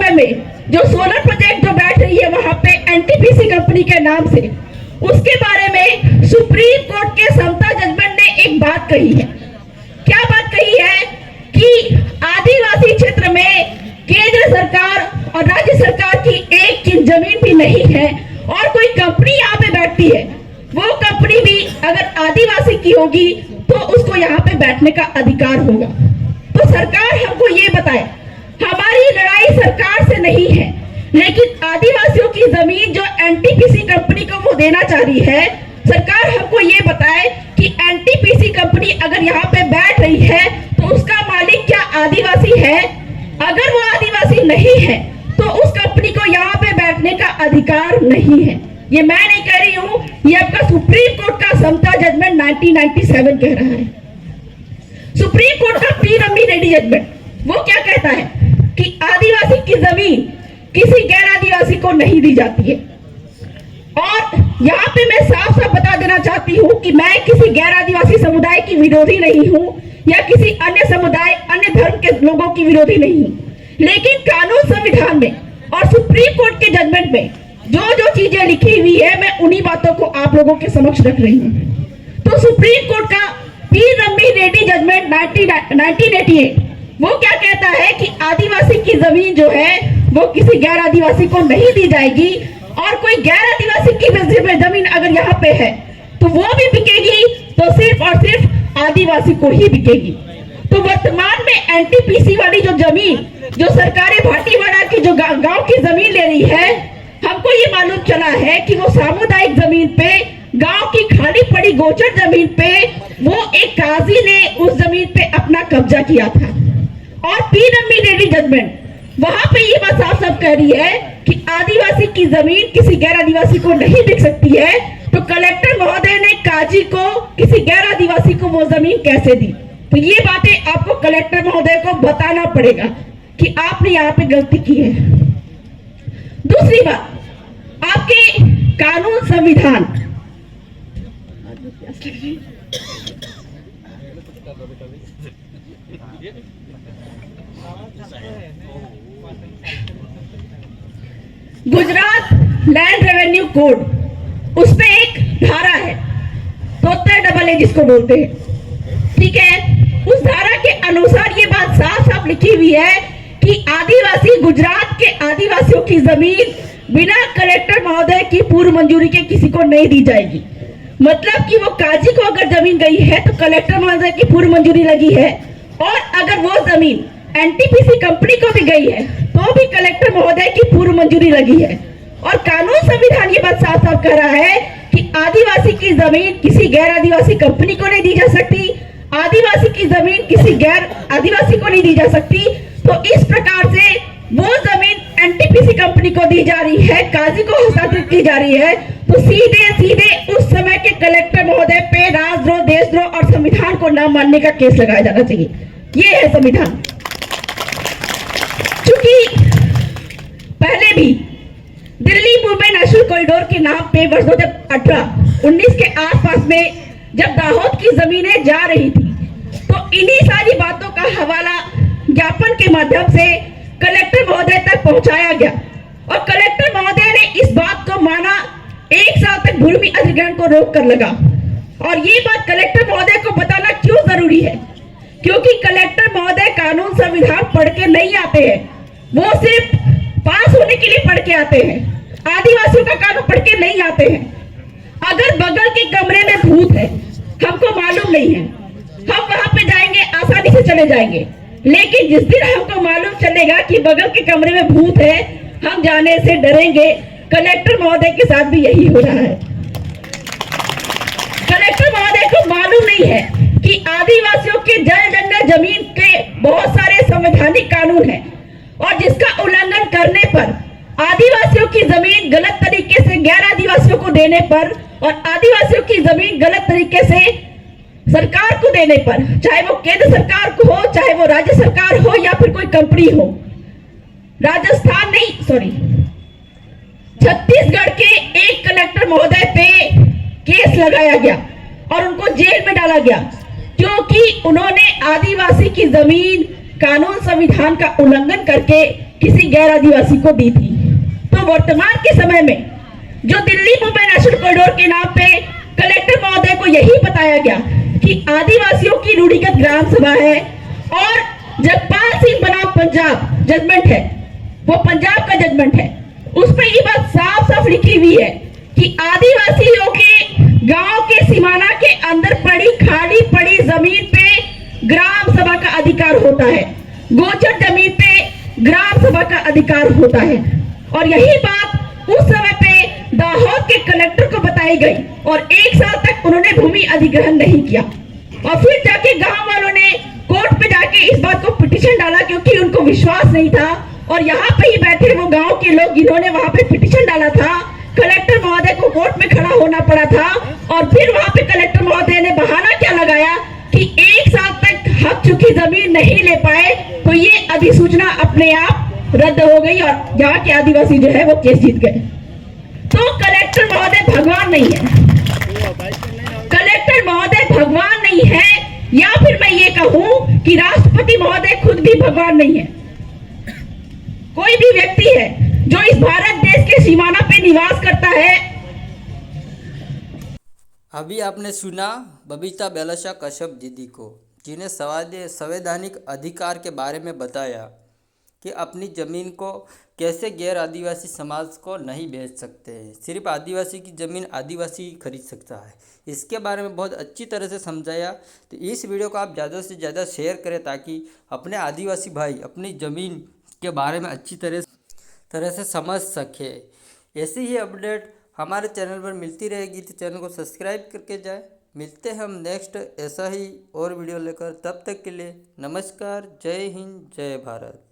समय में जो सोलर प्रोजेक्ट जो बैठ रही है वहां पे एनटीपीसी कंपनी के नाम से, उसके बारे में सुप्रीम कोर्ट के समता जजमेंट ने एक बात कही है। क्या बात कही है कि आदिवासी क्षेत्र में केंद्र सरकार और राज्य सरकार की एक जमीन भी नहीं है और कोई कंपनी यहाँ पे बैठती है, वो कंपनी भी अगर आदिवासी की होगी तो उसको यहाँ पे बैठने का अधिकार होगा। तो सरकार हमको ये बताए, हमारी लड़ाई सरकार से नहीं है, लेकिन आदिवासियों की जमीन जो एनटीपीसी कंपनी को वो देना चाह रही है, सरकार हमको ये बताए कि एनटीपीसी कंपनी अगर यहाँ पे बैठ रही है तो उसका मालिक क्या आदिवासी है? अगर वो आदिवासी नहीं है तो उस कंपनी को यहाँ पे बैठने का अधिकार नहीं है। ये मैं नहीं कह रही हूँ, ये आपका सुप्रीम कोर्ट का समता जजमेंट 1997 कह रहा है। सुप्रीम कोर्ट का पी रमी रेड्डी जजमेंट वो क्या कहता है कि आदिवासी की जमीन किसी गैर आदिवासी को नहीं दी जाती है। और यहाँ पे मैं साफ साफ बता देना चाहती हूँ कि मैं किसी गैर आदिवासी समुदाय की विरोधी नहीं हूँ या किसी अन्य समुदाय अन्य धर्म के लोगों की विरोधी नहीं हूँ, लेकिन कानून संविधान में और सुप्रीम कोर्ट के जजमेंट में जो जो चीजें लिखी हुई है मैं उन्हीं बातों को आप लोगों के समक्ष रख रही हूँ। तो सुप्रीम कोर्ट का पी रमी रेड्डी जजमेंट 1988 वो क्या कहता है कि आदिवासी की जमीन जो है वो किसी गैर आदिवासी को नहीं दी जाएगी और कोई गैर आदिवासी की जमीन अगर यहाँ पे है तो वो भी बिकेगी तो सिर्फ और सिर्फ आदिवासी को ही बिकेगी। तो वर्तमान में एनटीपीसी वाली जो जमीन जो सरकारें भाटीवाड़ा की जो गांव की जमीन ले रही है, हमको ये मालूम चला है कि वो सामुदायिक जमीन पे गांव की खाली पड़ी गोचर जमीन पे वो एक काजी ने उस जमीन पे अपना कब्जा किया था। और पी रमी रेड्डी जजमेंट वहां पे ये बात साफ साफ कह रही है कि आदिवासी की जमीन किसी गैर आदिवासी को नहीं बिक सकती है। तो कलेक्टर महोदय ने काजी को किसी गैर आदिवासी को वो जमीन कैसे दी? तो ये बातें आपको कलेक्टर महोदय को बताना पड़ेगा कि आपने यहाँ पे गलती की है। दूसरी बात, आपके कानून संविधान गुजरात लैंड रेवेन्यू कोड, उस पे एक धारा है 73AA जिसको बोलते हैं, ठीक है। उस धारा के अनुसार ये बात साफ साफ लिखी हुई है कि आदिवासी गुजरात के आदिवासियों की जमीन बिना कलेक्टर महोदय की पूर्व मंजूरी के किसी को नहीं दी जाएगी। मतलब कि वो काजी को अगर जमीन गई है तो कलेक्टर महोदय की पूर्व मंजूरी लगी है, और अगर वो जमीन एनटीपीसी कंपनी को भी गई है तो भी कलेक्टर महोदय की पूर्व मंजूरी लगी है। और कानून संविधान ये बात साफ साफ कह रहा है कि आदिवासी की जमीन किसी गैर आदिवासी कंपनी को नहीं दी जा सकती, आदिवासी की जमीन किसी गैर आदिवासी को नहीं दी जा सकती। तो इस प्रकार से वो जमीन एनटीपीसी कंपनी को दी जा रही है, काजी को हस्तांतरित की जा रही है, तो सीधे सीधे उस समय के कलेक्टर महोदय पे राजद्रोह, देशद्रोह और संविधान को न मानने का केस लगाया जाना चाहिए। ये है संविधान। क्योंकि पहले भी दिल्ली मुंबई नेशनल कॉरिडोर के नाम पे वर्ष 2018-19 के आसपास में जब दाहोद की जमीनें जा रही थी तो इन्हीं सारी बातों का हवाला ज्ञापन के माध्यम से कलेक्टर महोदय तक पहुंचाया गया और कलेक्टर महोदय ने इस बात को माना। 1 साल तक भूमि अधिग्रहण को रोक कर लगा। और ये बात कलेक्टर महोदय को बताना क्यों जरूरी है? क्योंकि कलेक्टर महोदय कानून संविधान पढ़ के नहीं आते हैं, वो सिर्फ पास होने के लिए पढ़ के आते हैं, आदिवासियों का कानून पढ़ के नहीं आते हैं। अगर बगल के कमरे में भूत है, हमको मालूम नहीं है, हम वहां पे जाएंगे, आसानी से चले जाएंगे, लेकिन जिस दिन हमको मालूम चलेगा कि बगल के कमरे में भूत है, हम जाने से डरेंगे। कलेक्टर महोदय के साथ भी यही हो रहा है। कलेक्टर महोदय को मालूम नहीं है कि आदिवासियों के जल जंगल जमीन के बहुत सारे संवैधानिक कानून हैं और जिसका उल्लंघन करने पर, आदिवासियों की जमीन गलत तरीके से गैर आदिवासियों को देने पर और आदिवासियों की जमीन गलत तरीके से सरकार को देने पर, चाहे वो केंद्र सरकार को हो, चाहे वो राज्य सरकार हो या फिर कोई कंपनी हो, राजस्थान नहीं सॉरी छत्तीसगढ़ के एक कलेक्टर महोदय पे केस लगाया गया और उनको जेल में डाला गया क्योंकि उन्होंने आदिवासी की जमीन कानून संविधान का उल्लंघन करके किसी गैर आदिवासी को दी थी। तो वर्तमान के समय में जो दिल्ली मुंबई नेशनल कॉरिडोर के नाम पे कलेक्टर महोदय को यही बताया गया कि आदिवासियों की रूढ़िगत ग्राम सभा है और जगपाल सिंह बनाम पंजाब जजमेंट है, वो पंजाब का जजमेंट है, उसमें ये बात साफ साफ लिखी हुई है कि आदिवासियों के गांव के सीमाना के अंदर पड़ी खाली पड़ी जमीन पे ग्राम सभा का अधिकार होता है, गोचर जमीन पे ग्राम सभा का अधिकार होता है। और यही बात उस समय पे दाहोद के कलेक्टर को बताई गई और 1 साल तक उन्होंने भूमि अधिग्रहण नहीं किया। और फिर जाके गांव वालों ने कोर्ट पे जाके इस बात को पिटीशन डाला क्योंकि उनको विश्वास नहीं था। और यहाँ पे ही बैठे वो गांव के लोग जिन्होंने वहां पे पिटीशन डाला था, कलेक्टर महोदय को कोर्ट में खड़ा होना पड़ा था। और फिर वहां पे कलेक्टर महोदय ने बहाना क्या लगाया कि 1 साल तक हक चुकी जमीन नहीं ले पाए तो ये अधिसूचना अपने आप रद्द हो गई और यहाँ के आदिवासी जो है वो केस जीत गए। तो कलेक्टर महोदय भगवान नहीं है, कलेक्टर महोदय भगवान नहीं है, या फिर मैं ये कहूं कि राष्ट्रपति महोदय खुद भी भगवान नहीं है। कोई भी व्यक्ति है जो इस भारत देश के सीमाना पे निवास करता है। अभी आपने सुना बबीता बेलशा कश्यप दीदी को, जिन्हें संवैधानिक अधिकार के बारे में बताया कि अपनी ज़मीन को कैसे गैर आदिवासी समाज को नहीं बेच सकते हैं, सिर्फ आदिवासी की ज़मीन आदिवासी ही खरीद सकता है। इसके बारे में बहुत अच्छी तरह से समझाया। तो इस वीडियो को आप ज़्यादा से ज़्यादा शेयर करें ताकि अपने आदिवासी भाई अपनी ज़मीन के बारे में अच्छी तरह से समझ सके। ऐसी ही अपडेट हमारे चैनल पर मिलती रहेगी, तो चैनल को सब्सक्राइब करके जाए। मिलते हैं हम नेक्स्ट ऐसा ही और वीडियो लेकर, तब तक के लिए नमस्कार, जय हिंद, जय भारत।